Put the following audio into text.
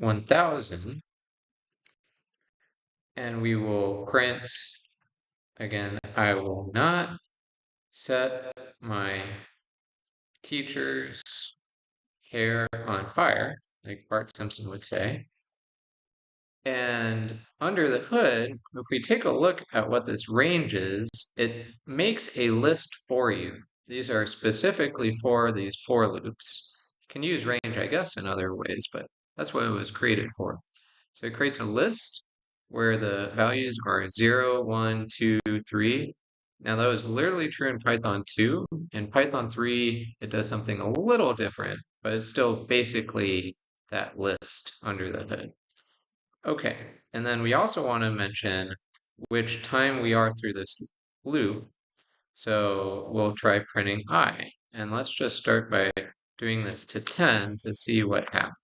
1000, and we will print, again, I will not set my teacher's hair on fire, like Bart Simpson would say. And under the hood, if we take a look at what this range is, it makes a list for you. These are specifically for these for loops. You can use range, I guess, in other ways, but that's what it was created for. So it creates a list where the values are 0, 1, 2, 3. Now that was literally true in Python 2. In Python 3, it does something a little different, but it's still basically that list under the hood. Okay, and then we also want to mention which time we are through this loop. So we'll try printing I. And let's just start by doing this to 10 to see what happens.